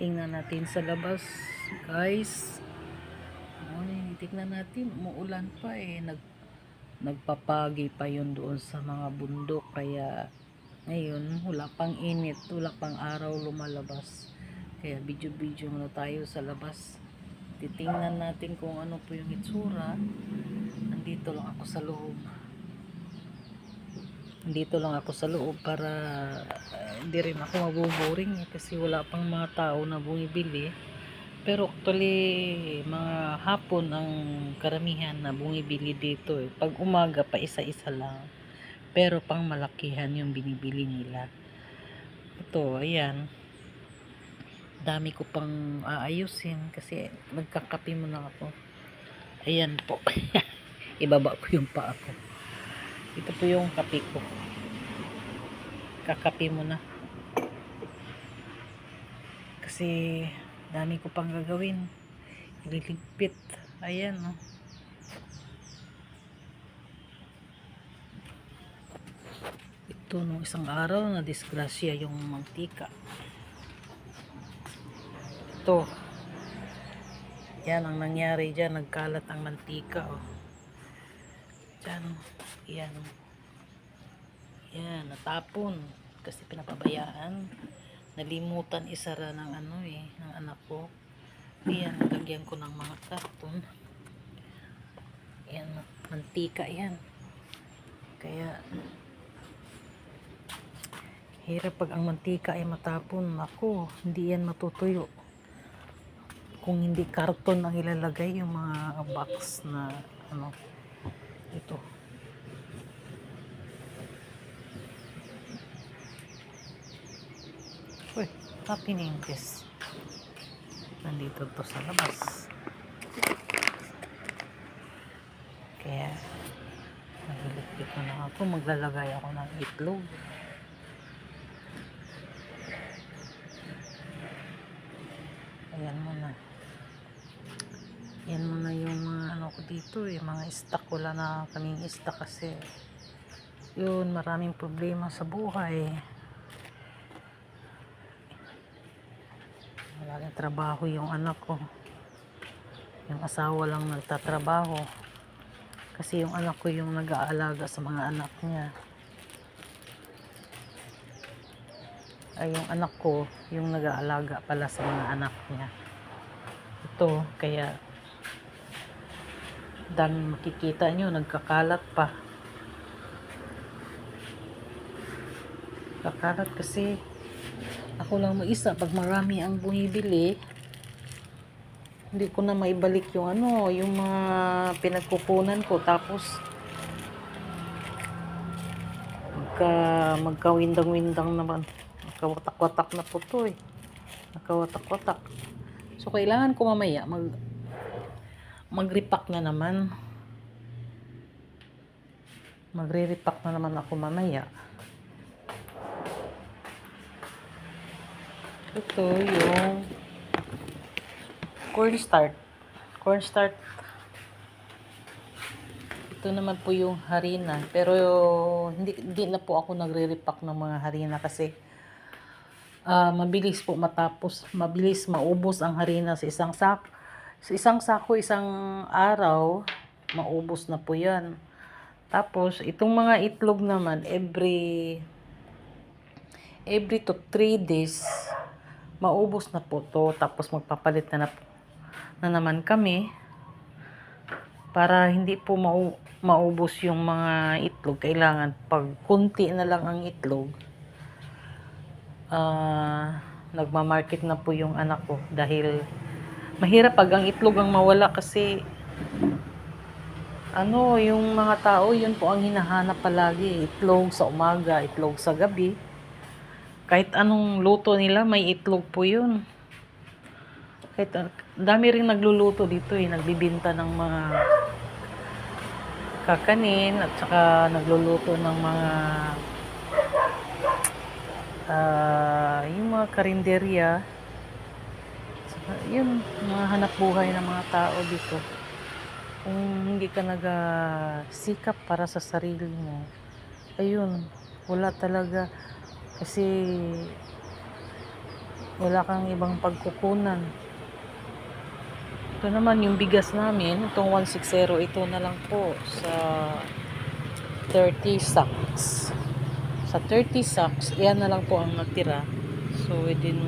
Tingnan natin sa labas, guys. Ay, tingnan natin, umuulan pa eh. Nagpapagi pa yun doon sa mga bundok. Kaya, ngayon, wala pang init, wala pang araw lumalabas. Kaya, video-video muna tayo sa labas. Titingnan natin kung ano po yung itsura. Nandito lang ako sa loob. Para hindi rin ako mabuboring kasi wala pang mga tao na bumibili. Pero actually, mga hapon ang karamihan na bumibili dito eh. Pag umaga pa isa-isa lang. Pero pang malakihan yung binibili nila. Ito, ayan. Dami ko pang aayusin kasi nagkakape muna ako. Ayan po. Ibaba ko yung paa ko. Ito po yung kape ko. Kakape muna. Kasi dami ko pang gagawin. Ililigpit. Ayan, oh. Ito, nung isang araw na disgrasya yung mantika. Ito. Yan ang nangyari dyan. Nagkalat ang mantika, oh. Dyan, yan. Yan, natapon. Kasi pinapabayaan. Nalimutan isara ng ng anak ko. Yan, lagyan ko ng mga karton. Yan, mantika yan. Kaya, hirap pag ang mantika ay matapon. Ako, hindi yan matutuyo. Kung hindi karton ang ilalagay, yung mga box na, ito. Uy, happening this. Nandito to sa labas. Kaya, nagiligpit na ako. Maglalagay ako ng itlog. Ayan muna. Yan muna yung mga ko dito eh. Mga stock. Wala na kaming stock kasi yun, maraming problema sa buhay. Wala na trabaho yung anak ko. Yung asawa lang nagtatrabaho. Kasi yung anak ko yung nag-aalaga sa mga anak niya. Ay, yung anak ko yung nag-aalaga pala sa mga anak niya. Ito, kaya dami makikita nyo, nagkakalat pa. Kakalat kasi ako lang mag-isa. Pag marami ang bumibili, hindi ko na maibalik yung yung mga pinagkukunan ko. Tapos magkawindang-windang naman. Nakawatak-watak na po to eh. Nakawatak-watak. So kailangan ko mamaya mag-repack na naman. Magre-repack na naman ako mamaya. Ito yung cornstarch. Ito naman po yung harina. Pero hindi na po ako nagre-repack ng mga harina kasi mabilis po matapos. Mabilis maubos ang harina sa isang sak. Sa isang sako, isang araw, maubos na po yan. Tapos, itong mga itlog naman, every 2 to 3 days, maubos na po to. Tapos, magpapalit na naman kami para hindi po maubos yung mga itlog. Kailangan, pag kunti na lang ang itlog, nagmamarket na po yung anak ko dahil mahirap pag ang itlog ang mawala kasi yung mga tao, yun po ang hinahanap palagi. Itlog sa umaga, itlog sa gabi. Kahit anong luto nila, may itlog po yun. Kahit dami rin nagluluto dito eh. Nagbibinta ng mga kakanin at saka nagluluto ng mga yung mga karinderya. Yun, mga hanap buhay ng mga tao dito. Kung hindi ka nagsikap para sa sarili mo, ayun, wala talaga. Kasi Wala kang ibang pagkukunan. Ito naman yung bigas namin, itong 160, ito na lang po sa 30 sacks. Sa 30 sacks, yan na lang po ang natira. So within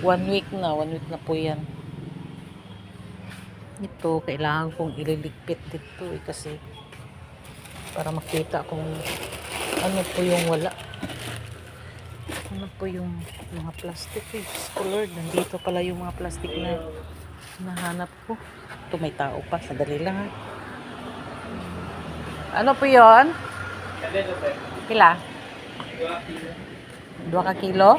1 week na po yan. Ito, kailangan kong ililigpit dito kasi para makita kung ano po yung wala. Ano po yung mga plastic eh. Lord, nandito pala yung mga plastic na nahanap ko. Ito may tao pa. Sadali lang ha. Ano po yun? Pila? 2 ka kilo?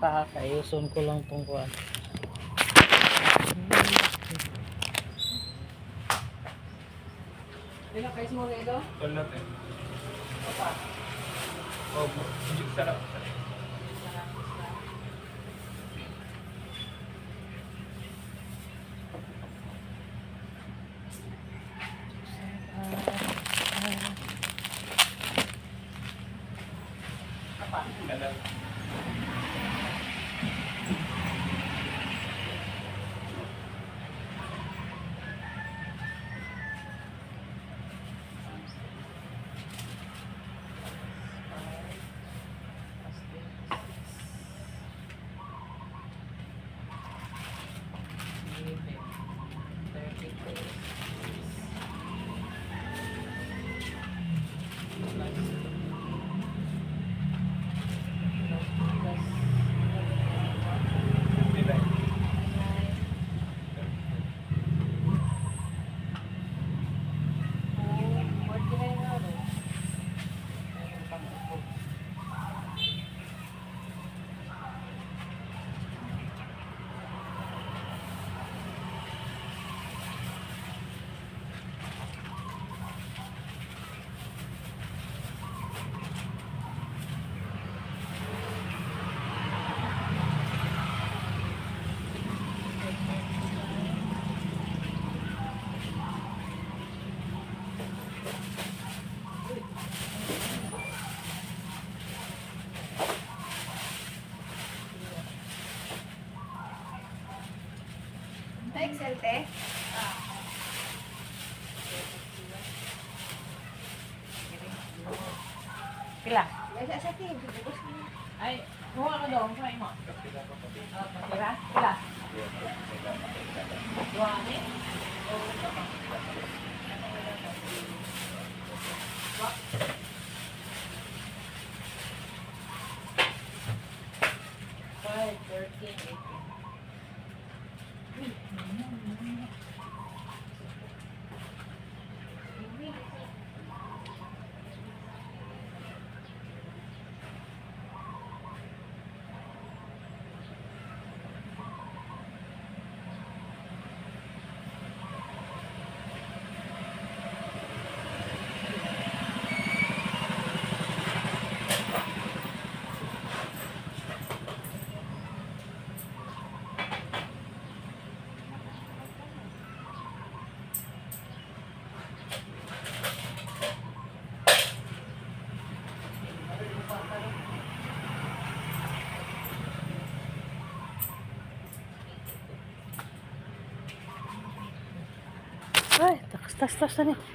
Pakakayuson ko lang tong kuwan. Ilang kayo mo ito? Tol natin. Oh, sarap. Ganda. Excel, te? Pila? Nasa sa akin. Bubos mo. Ay, kuha ka doon. Kuha mo. Pila? Pila? 2 ni? Five, 13, 18. Ay, takas-tas-tas na niya.